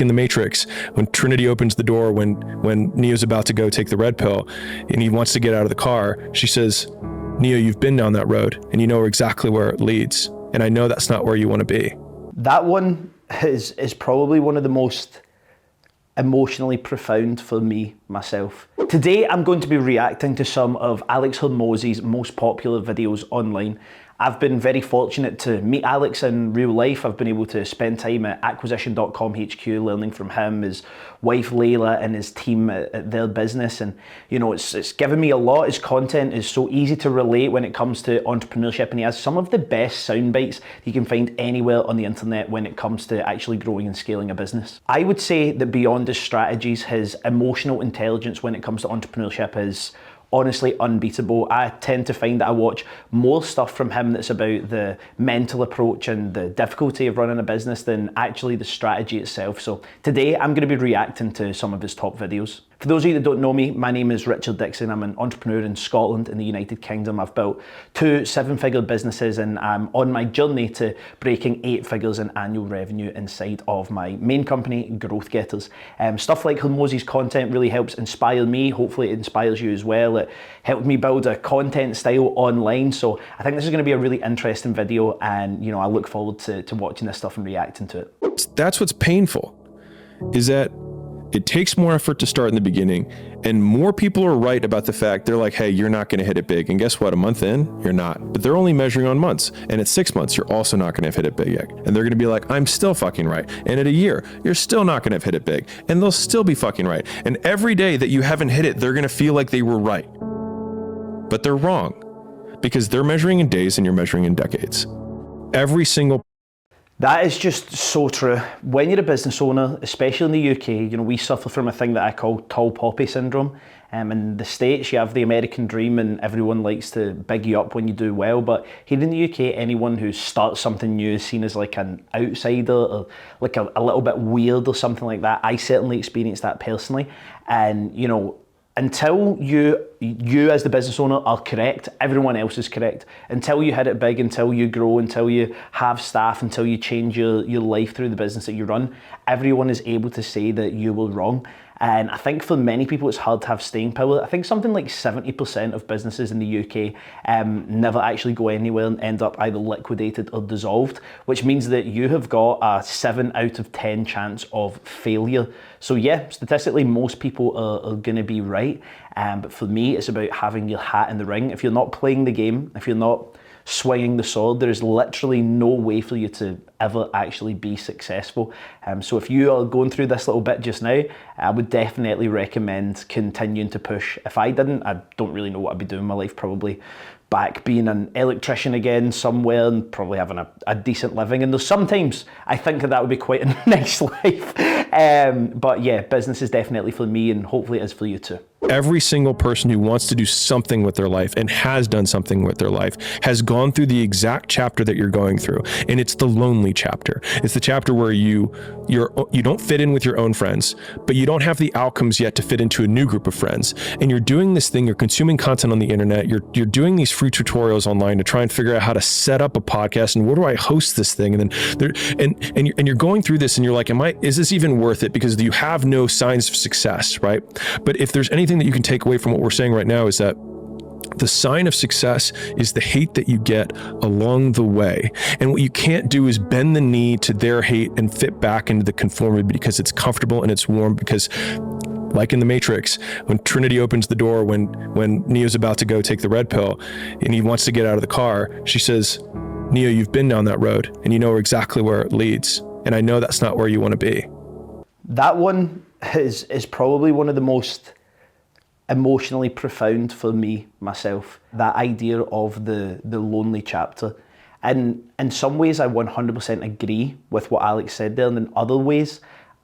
like in the Matrix, when Trinity opens the door, when Neo's about to go take the red pill and he wants to get out of the car, she says, Neo, you've been down that road and you know exactly where it leads. And I know that's not where you want to be. That one is probably one of the most emotionally profound for me, myself. Today, I'm going to be reacting to some of Alex Hormozi's most popular videos online. I've been very fortunate to meet Alex in real life. I've been able to spend time at acquisition.com HQ learning from him, his wife Layla and his team at their business. And you know, it's given me a lot. His content is so easy to relate when it comes to entrepreneurship, and he has some of the best sound bites you can find anywhere on the internet when it comes to actually growing and scaling a business. I would say that beyond his strategies, his emotional intelligence when it comes to entrepreneurship is honestly unbeatable. I tend to find that I watch more stuff from him that's about the mental approach and the difficulty of running a business than actually the strategy itself. So today I'm going to be reacting to some of his top videos. For those of you that don't know me, my name is Richard Dixon. I'm an entrepreneur in Scotland in the United Kingdom. I've built 2 7-figure businesses and I'm on my journey to breaking 8 figures in annual revenue inside of my main company, Growth Getters. Stuff like Hormozi's content really helps inspire me. Hopefully it inspires you as well. It helped me build a content style online. So I think this is going to be a really interesting video, and you know, I look forward to watching this stuff and reacting to it. That's what's painful, is that it takes more effort to start in the beginning, and more people are right about the fact they're like, hey, you're not going to hit it big. And guess what? A month in, you're not. But they're only measuring on months. And at 6 months, you're also not going to have hit it big yet. And they're going to be like, I'm still fucking right. And at a year, you're still not going to have hit it big. And they'll still be fucking right. And every day that you haven't hit it, they're going to feel like they were right. But they're wrong, because they're measuring in days and you're measuring in decades. Every single. That is just so true. When you're a business owner, especially in the UK, you know, we suffer from a thing that I call tall poppy syndrome. In the States, you have the American dream and everyone likes to big you up when you do well. But here in the UK, anyone who starts something new is seen as like an outsider or like a little bit weird or something like that. I certainly experienced that personally. And, you know, until you as the business owner are correct, everyone else is correct. Until you hit it big, until you grow, until you have staff, until you change your life through the business that you run, everyone is able to say that you were wrong. And I think for many people, it's hard to have staying power. I think something like 70% of businesses in the UK never actually go anywhere and end up either liquidated or dissolved, which means that you have got a 7 out of 10 chance of failure. So yeah, statistically, most people are gonna be right. But for me, it's about having your hat in the ring. If you're not playing the game, if you're not swinging the sword, there is literally no way for you to ever actually be successful. So if you are going through this little bit just now, I would definitely recommend continuing to push. If I didn't, I don't really know what I'd be doing in my life, probably back being an electrician again somewhere and probably having a decent living. And there's sometimes I think that would be quite a nice life. But yeah, business is definitely for me, and hopefully it is for you too. Every single person who wants to do something with their life and has done something with their life has gone through the exact chapter that you're going through. And it's the lonely chapter. It's the chapter where you don't fit in with your own friends, but you don't have the outcomes yet to fit into a new group of friends. And you're doing this thing, you're consuming content on the internet, you're doing these free tutorials online to try and figure out how to set up a podcast and where do I host this thing? And then you're going through this and you're like, is this even worth it? Because you have no signs of success, right? But if there's anything that you can take away from what we're saying right now, is that the sign of success is the hate that you get along the way. And what you can't do is bend the knee to their hate and fit back into the conformity because it's comfortable and it's warm. Because like in the Matrix, when Trinity opens the door, when Neo's about to go take the red pill and he wants to get out of the car, she says, Neo, you've been down that road and you know exactly where it leads. And I know that's not where you want to be. That one is probably one of the most emotionally profound for me, myself. That idea of the lonely chapter. And in some ways, I 100% agree with what Alex said there. And in other ways,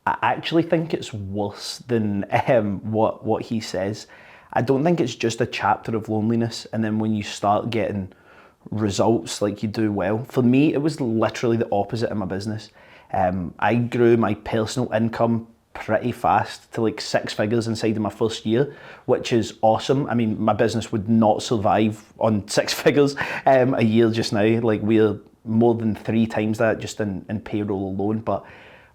I actually think it's worse than what he says. I don't think it's just a chapter of loneliness. And then when you start getting results like you do well, for me, it was literally the opposite in my business. I grew my personal income pretty fast to like 6 figures inside of my first year, which is awesome. I mean, my business would not survive on 6 figures a year just now. Like, we're more than 3 times that just in payroll alone. But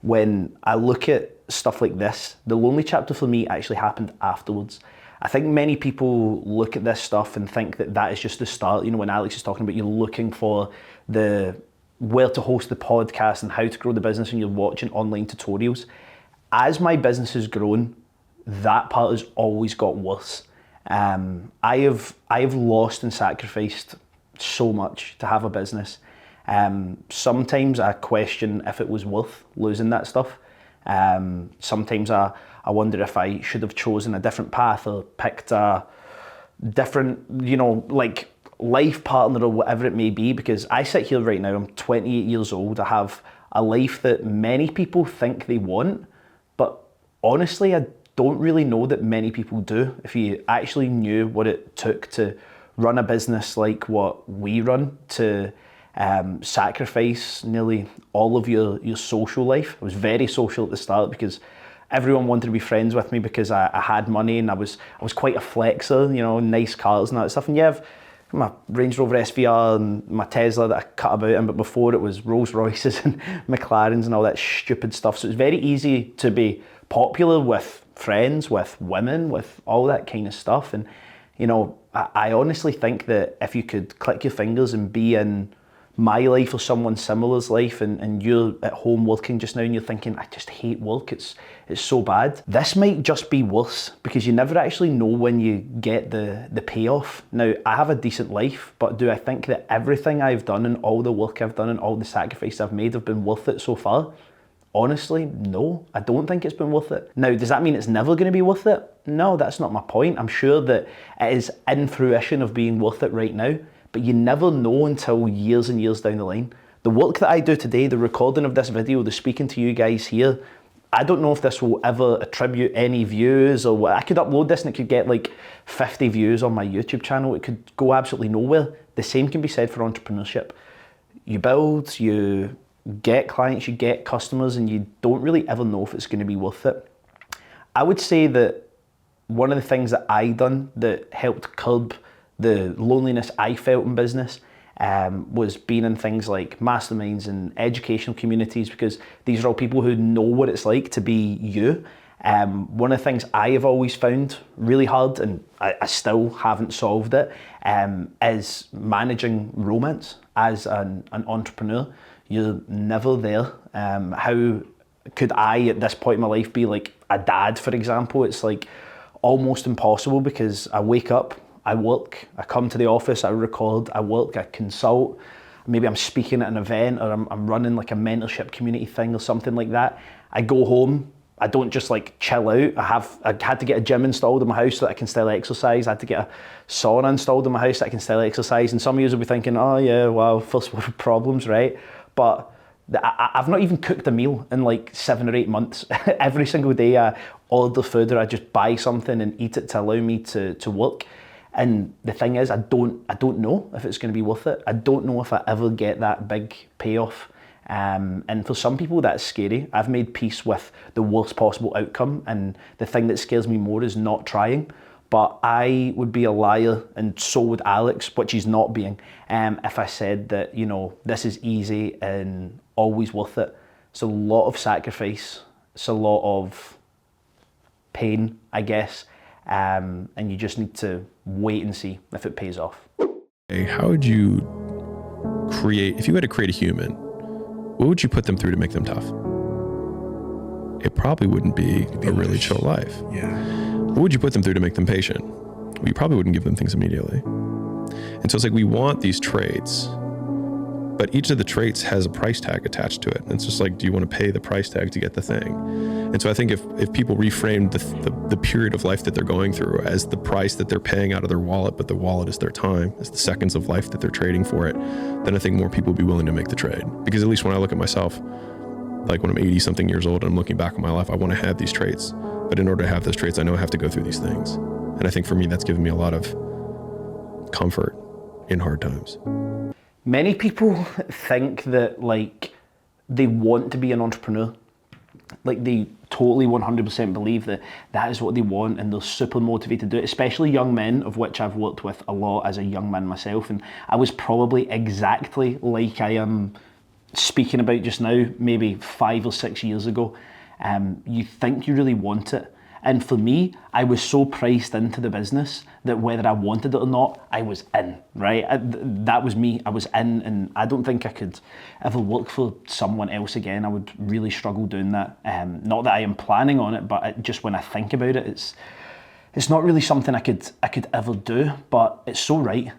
when I look at stuff like this, the lonely chapter for me actually happened afterwards. I think many people look at this stuff and think that that is just the start. You know, when Alex is talking about you're looking for the where to host the podcast and how to grow the business and you're watching online tutorials. As my business has grown, that part has always got worse. I have lost and sacrificed so much to have a business. Sometimes I question if it was worth losing that stuff. Sometimes I wonder if I should have chosen a different path or picked a different, you know, like life partner or whatever it may be, because I sit here right now, I'm 28 years old, I have a life that many people think they want, but honestly, I don't really know that many people do. If you actually knew what it took to run a business like what we run, to sacrifice nearly all of your social life. I was very social at the start because everyone wanted to be friends with me because I had money and I was quite a flexer, you know, nice cars and that stuff. And yeah, I've my Range Rover SVR and my Tesla that I cut about in, but before it was Rolls Royces and McLarens and all that stupid stuff. So it's very easy to be popular with friends, with women, with all that kind of stuff. And, you know, I honestly think that if you could click your fingers and be in my life or someone similar's life and you're at home working just now and you're thinking, I just hate work, it's so bad. This might just be worse because you never actually know when you get the payoff. Now, I have a decent life, but do I think that everything I've done and all the work I've done and all the sacrifices I've made have been worth it so far? Honestly, no, I don't think it's been worth it. Now, does that mean it's never going to be worth it? No, that's not my point. I'm sure that it is in fruition of being worth it right now, but you never know until years and years down the line. The work that I do today, the recording of this video, the speaking to you guys here, I don't know if this will ever attribute any views or what. I could upload this and it could get like 50 views on my YouTube channel. It could go absolutely nowhere. The same can be said for entrepreneurship. You build, you get clients, you get customers, and you don't really ever know if it's going to be worth it. I would say that one of the things that I done that helped curb the loneliness I felt in business was being in things like masterminds and educational communities, because these are all people who know what it's like to be you. One of the things I have always found really hard, and I still haven't solved it, is managing romance as an entrepreneur. You're never there. How could I at this point in my life be like a dad, for example? It's like almost impossible because I wake up, I work, I come to the office, I record, I work, I consult. Maybe I'm speaking at an event or I'm running like a mentorship community thing or something like that. I go home, I don't just like chill out. I had to get a gym installed in my house so that I can still exercise. I had to get a sauna installed in my house so that I can still exercise. And some of you will be thinking, oh yeah, well, first world problems, right? But I've not even cooked a meal in like 7 or 8 months. Every single day I order food or I just buy something and eat it to allow me to work. And the thing is, I don't know if it's going to be worth it. I don't know if I ever get that big payoff. And for some people that's scary. I've made peace with the worst possible outcome, and the thing that scares me more is not trying. But I would be a liar, and so would Alex, which he's not being, if I said that, you know, this is easy and always worth it. It's a lot of sacrifice. It's a lot of pain, I guess. And you just need to wait and see if it pays off. How would you create, if you had to create a human, what would you put them through to make them tough? It probably wouldn't be a really chill life. Yeah. What would you put them through to make them patient? Well, you probably wouldn't give them things immediately. And so it's like we want these traits, but each of the traits has a price tag attached to it. And it's just like, do you want to pay the price tag to get the thing? And so I think if people reframed the period of life that they're going through as the price that they're paying out of their wallet, but the wallet is their time, is the seconds of life that they're trading for it, then I think more people would be willing to make the trade. Because at least when I look at myself, like when I'm 80 something years old and I'm looking back on my life, I want to have these traits. But in order to have those traits, I know I have to go through these things. And I think for me, that's given me a lot of comfort in hard times. Many people think that like they want to be an entrepreneur. Like they totally 100% believe that that is what they want and they're super motivated to do it, especially young men, of which I've worked with a lot as a young man myself. And I was probably exactly like I am speaking about just now, maybe 5 or 6 years ago, you think you really want it. And for me, I was so priced into the business that whether I wanted it or not, I was in, right? That was me. I was in, and I don't think I could ever work for someone else again. I would really struggle doing that. Not that I am planning on it, but just when I think about it, it's not really something I could ever do, but it's so right.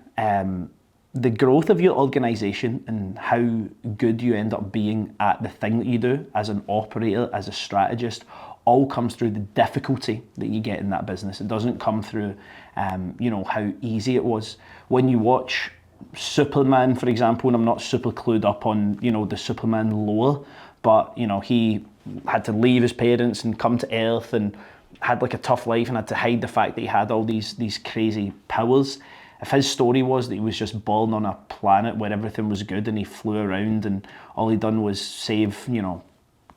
The growth of your organisation and how good you end up being at the thing that you do as an operator, as a strategist, all comes through the difficulty that you get in that business. It doesn't come through, how easy it was. When you watch Superman, for example, and I'm not super clued up on, the Superman lore, but, he had to leave his parents and come to Earth and had like a tough life and had to hide the fact that he had all these crazy powers. If his story was that he was just born on a planet where everything was good and he flew around and all he done was save,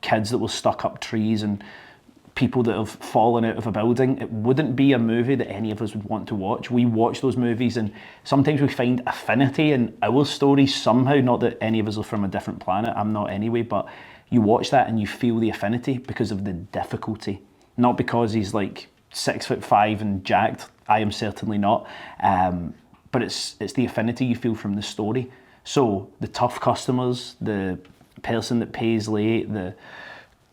kids that were stuck up trees and people that have fallen out of a building, it wouldn't be a movie that any of us would want to watch. We watch those movies and sometimes we find affinity in our stories somehow, not that any of us are from a different planet, I'm not anyway, but you watch that and you feel the affinity because of the difficulty. Not because he's like 6'5" and jacked, I am certainly not, but it's the affinity you feel from the story. So the tough customers, the person that pays late, the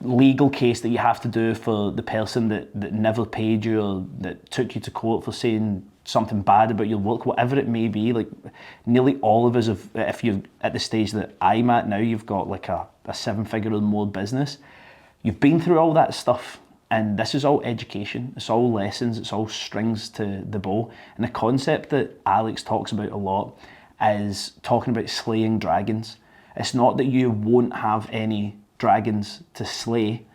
legal case that you have to do for the person that never paid you or that took you to court for saying something bad about your work, whatever it may be, like nearly all of us have, if you're at the stage that I'm at now, you've got like a 7-figure or more business, you've been through all that stuff. And this is all education, it's all lessons, it's all strings to the bow. And the concept that Alex talks about a lot is talking about slaying dragons. It's not that you won't have any dragons to slay,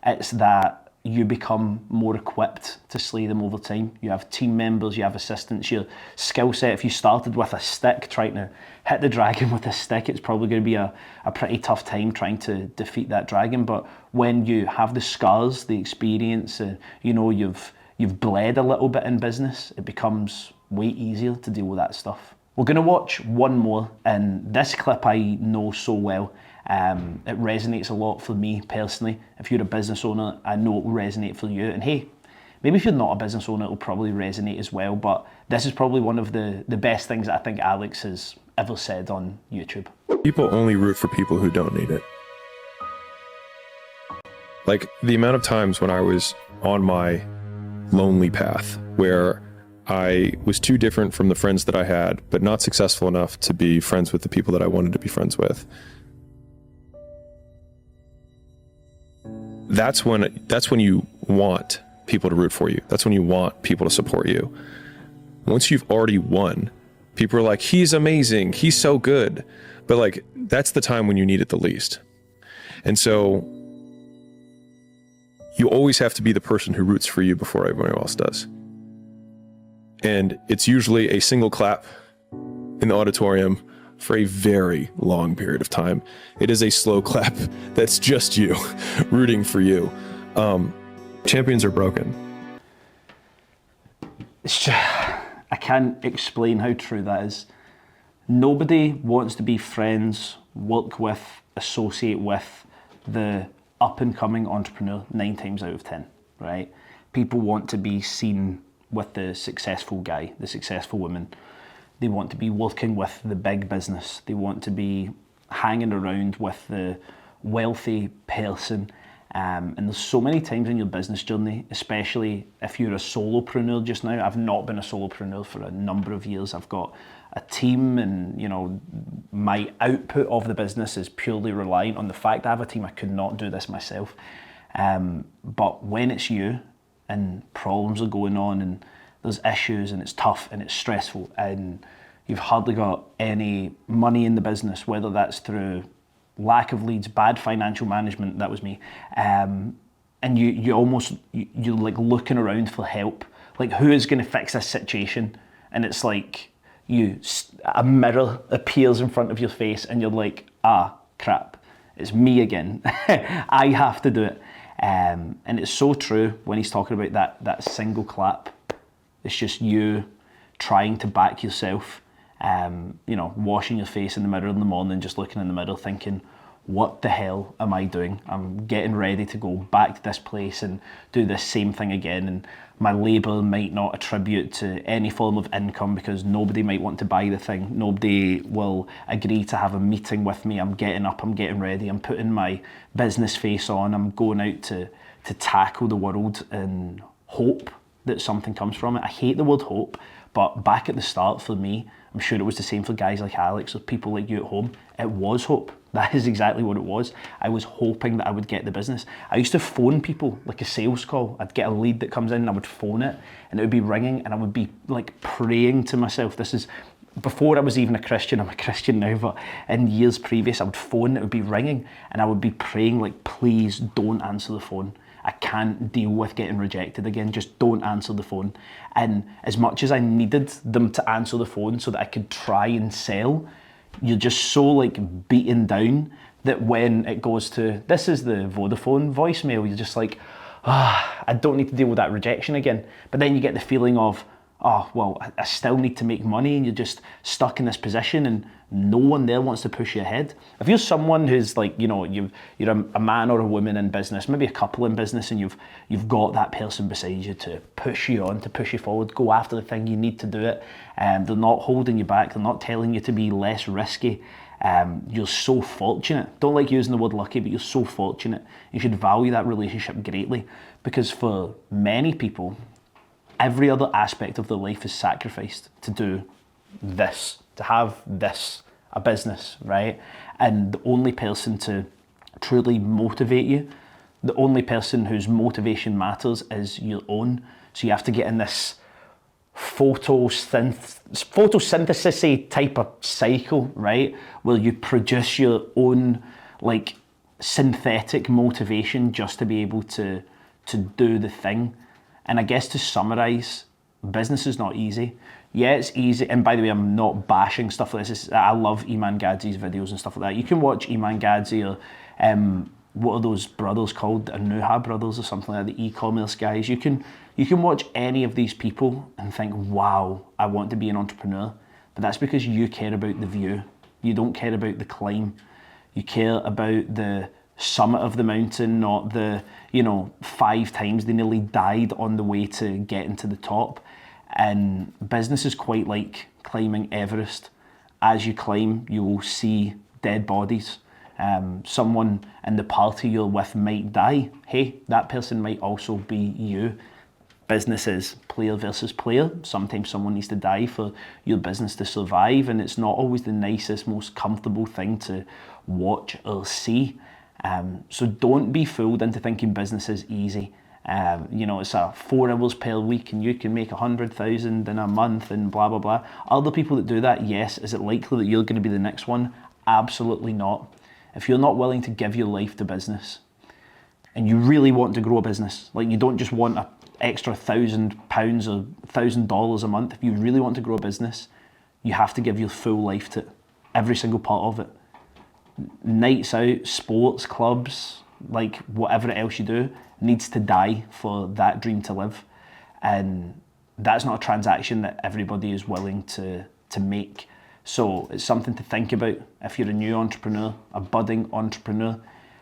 it's that you become more equipped to slay them over time. You have team members, you have assistants, your skill set. If you started with a stick trying to hit the dragon with a stick, it's probably going to be a pretty tough time trying to defeat that dragon. But when you have the scars, the experience, you've bled a little bit in business, it becomes way easier to deal with that stuff. We're going to watch one more, and this clip I know so well. It resonates a lot for me personally. If you're a business owner, I know it will resonate for you. And hey, maybe if you're not a business owner, it'll probably resonate as well. But this is probably one of the best things that I think Alex has ever said on YouTube. People only root for people who don't need it. Like the amount of times when I was on my lonely path where I was too different from the friends that I had, but not successful enough to be friends with the people that I wanted to be friends with. That's when you want people to root for you. That's when you want people to support you. Once you've already won, people are like, he's amazing, he's so good. But like, that's the time when you need it the least. And so you always have to be the person who roots for you before everyone else does. And it's usually a single clap in the auditorium for a very long period of time. It is a slow clap that's just you rooting for you. Champions are broken. I can't explain how true that is. Nobody wants to be friends, work with, associate with the up and coming entrepreneur 9 times out of 10, right? People want to be seen with the successful guy, the successful woman. They want to be working with the big business. They want to be hanging around with the wealthy person. And there's so many times in your business journey, especially if you're a solopreneur just now. I've not been a solopreneur for a number of years. I've got a team and, my output of the business is purely reliant on the fact I have a team. I could not do this myself. But when it's you and problems are going on and there's issues and it's tough and it's stressful and you've hardly got any money in the business, whether that's through lack of leads, bad financial management, that was me, and you're like looking around for help, like who is going to fix this situation? And it's like a mirror appears in front of your face and you're like, crap, it's me again. I have to do it. And it's so true when he's talking about that single clap. It's just you trying to back yourself, washing your face in the mirror in the morning, just looking in the mirror thinking, what the hell am I doing? I'm getting ready to go back to this place and do this same thing again, and my labour might not attribute to any form of income because nobody might want to buy the thing. Nobody will agree to have a meeting with me. I'm getting up, I'm getting ready, I'm putting my business face on, I'm going out to tackle the world and hope that something comes from it. I hate the word hope, but back at the start for me, I'm sure it was the same for guys like Alex or people like you at home, it was hope. That is exactly what it was. I was hoping that I would get the business. I used to phone people like a sales call. I'd get a lead that comes in and I would phone it and it would be ringing and I would be like praying to myself. This is before I was even a Christian. I'm a Christian now, but in years previous, I would phone, it would be ringing and I would be praying like, please don't answer the phone. I can't deal with getting rejected again. Just don't answer the phone. And as much as I needed them to answer the phone so that I could try and sell, you're just so like beaten down that when it goes to, this is the Vodafone voicemail, you're just like, I don't need to deal with that rejection again. But then you get the feeling of, oh, well, I still need to make money, and you're just stuck in this position and no one there wants to push you ahead. If you're someone who's like, you know, you're a man or a woman in business, maybe a couple in business, and you've got that person beside you to push you on, to push you forward, go after the thing, you need to do it. They're not holding you back, they're not telling you to be less risky. You're so fortunate. Don't like using the word lucky, but you're so fortunate. You should value that relationship greatly, because for many people, every other aspect of their life is sacrificed to do this, to have this, a business, right? And the only person to truly motivate you, the only person whose motivation matters is your own. So you have to get in this photosynthesis type of cycle, right? Where you produce your own like synthetic motivation just to be able to do the thing. And I guess to summarize, business is not easy. Yeah, it's easy. And by the way, I'm not bashing stuff like this. I love Iman Gadzhi's videos and stuff like that. You can watch Iman Gadzhi or what are those brothers called? The Anuha brothers or something like that, the e-commerce guys. You can watch any of these people and think, wow, I want to be an entrepreneur. But that's because you care about the view. You don't care about the climb. You care about the summit of the mountain, not the, 5 times they nearly died on the way to getting to the top. And business is quite like climbing Everest. As you climb, you will see dead bodies. Someone in the party you're with might die. Hey, that person might also be you. Business is player versus player. Sometimes someone needs to die for your business to survive, and it's not always the nicest, most comfortable thing to watch or see. So don't be fooled into thinking business is easy. It's 4 hours per week and you can make 100,000 in a month and blah, blah, blah. Other people that do that, yes. Is it likely that you're going to be the next one? Absolutely not. If you're not willing to give your life to business and you really want to grow a business, like you don't just want an extra £1,000 or $1,000 a month. If you really want to grow a business, you have to give your full life to it, every single part of it. Nights out, sports, clubs, like whatever else you do, needs to die for that dream to live. And that's not a transaction that everybody is willing to make. So it's something to think about. If you're a new entrepreneur, a budding entrepreneur,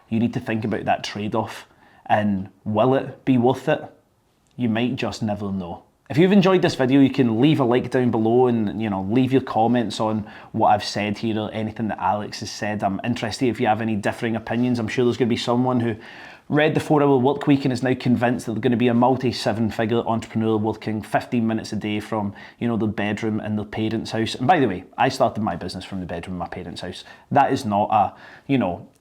you need to think about that trade-off. And will it be worth it? You might just never know. If you've enjoyed this video, you can leave a like down below and leave your comments on what I've said here or anything that Alex has said. I'm interested if you have any differing opinions. I'm sure there's going to be someone who read the 4-Hour Work Week and is now convinced that they're going to be a multi-7-figure entrepreneur working 15 minutes a day from their bedroom in their parents' house. And by the way, I started my business from the bedroom in my parents' house. That is not a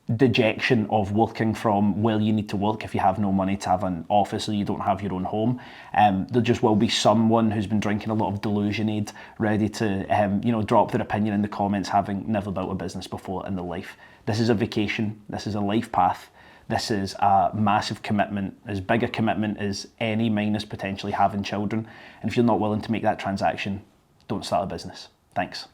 dejection of working from where you need to work if you have no money to have an office or you don't have your own home. There just will be someone who's been drinking a lot of Delusionade ready to drop their opinion in the comments, having never built a business before in their life. This is a vacation. This is a life path. This is a massive commitment, as big a commitment as any minus potentially having children. And if you're not willing to make that transaction, don't start a business. Thanks.